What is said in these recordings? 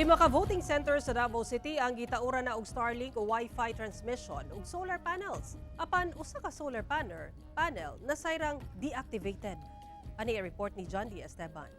Lima ka voting center sa Davao City ang gitauran na og Starlink o Wi-Fi transmission ug solar panels. Apan usa ka solar panel nasayrang deactivated. Ani report ni John D. Esteban.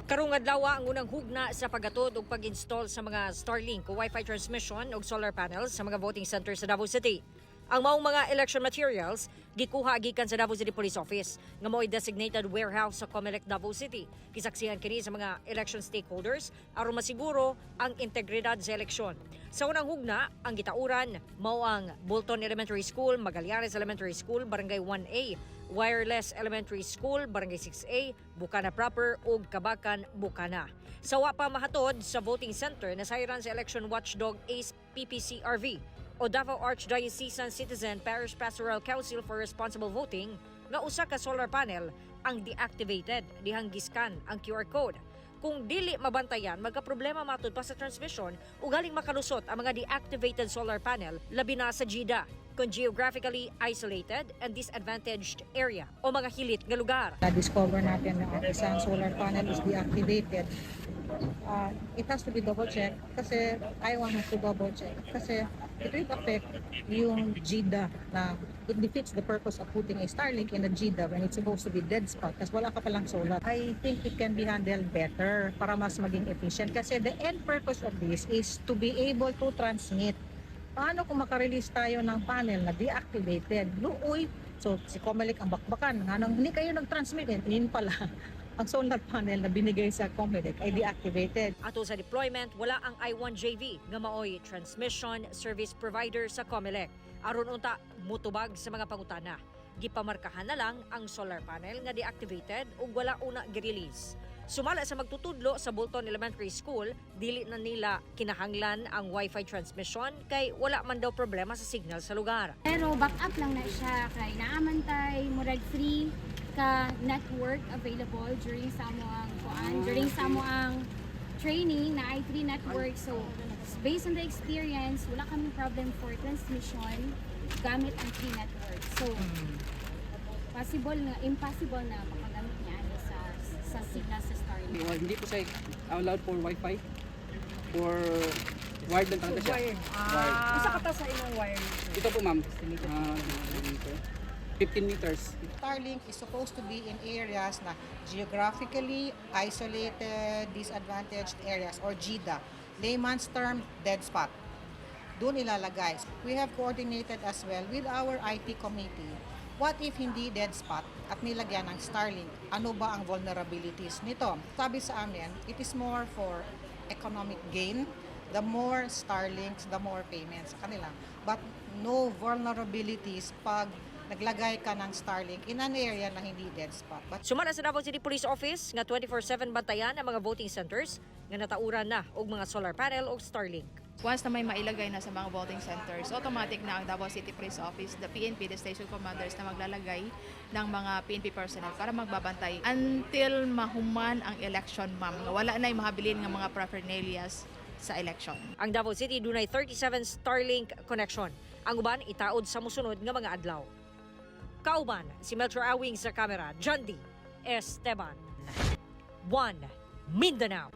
Karong adlaw ang unang hugna sa paggatod ug pag-install sa mga Starlink o Wi-Fi transmission ug solar panels sa mga voting center sa Davao City. Ang maong mga election materials gikuha gikan sa Davao City Police Office nga mo'y designated warehouse sa Comelec Davao City. Kisaksihan kini sa mga election stakeholders aron masiguro ang integridad sa eleksyon. Sa unang hugna, ang gitauran mao ang Bolton Elementary School, Magallanes Elementary School, Barangay 1A, Wireless Elementary School, Barangay 6A, Bukana Proper ug Kabakan, Bukana. Sa wa pa mahatod sa voting center nasayran sa election watchdog ACE PPCRV o Davao Archdiocesan Citizen Parish Pastoral Council for Responsible Voting nga usa ka solar panel ang deactivated dihang giskan ang QR code. Kung dili mabantayan, magkaproblema matud pa sa transmission ug galing makalusot ang mga deactivated solar panel labi na sa GIDA kung geographically isolated and disadvantaged area o mga hilit nga lugar. Na-discover natin na ang isang solar panel is deactivated. It has to be double-checked kasi I1 has to double-check kasi it will affect yung GIDA na it defeats the purpose of putting a Starlink in a GIDA when it's supposed to be dead spot kasi wala ka palang solar. I think it can be handled better para mas maging efficient kasi the end purpose of this is to be able to transmit. Paano kung makarelease tayo ng panel na deactivated? Luoy, so si Comelec ang bakbakan. Hindi kayo nag-transmit, yun pala. Ang solar panel na binigay sa Comelec ay deactivated. Ato sa deployment, wala ang I1JV nga maoy transmission service provider sa Comelec. Aron unta mutubag sa mga pangutana. Gipamarkahan na lang ang solar panel nga deactivated ug wala una gi-release. Sumala sa magtutudlo sa Bolton Elementary School, dili na nila kinahanglan ang Wi-Fi transmission kay wala man daw problema sa signal sa lugar. Pero backup lang na siya kay naamantay murag free ka network available during sa moang training na i3 network. So based on the experience, wala kaming problem for transmission gamit ang 3 network. So impossible na makagamit niya sa signal sa Starlink. Hindi po siya allowed for Wi-Fi or wired lang talaga siya. Wired. Usa ka ta sa inyong wire? Ito po ma'am, 15 meters. Starlink is supposed to be in areas na geographically isolated, disadvantaged areas or GIDA. Layman's term, dead spot. Doon ilalagay. We have coordinated as well with our IT committee. What if hindi dead spot at nilagyan ng Starlink? Ano ba ang vulnerabilities nito? Sabi sa amin, it is more for economic gain. The more Starlinks, the more payments sa kanila. But no vulnerabilities pag naglagay ka ng Starlink in an area na hindi dead spot. Sumala sa Davao City Police Office nga 24/7 bantayan ang mga voting centers nga natauran na og mga solar panel o Starlink. Once na may mailagay na sa mga voting centers, automatic na ang Davao City Police Office, the PNP, the station commanders na maglalagay ng mga PNP personnel para magbabantay until mahuman ang election, ma'am. Wala na yung mahabilin ng mga paraphernalias sa election. Ang Davao City dunay 37 Starlink connection. Ang uban itaod sa mosunod nga mga adlaw. Kauban, si Metro Awing sa kamera, John D. Esteban. 1 Mindanao.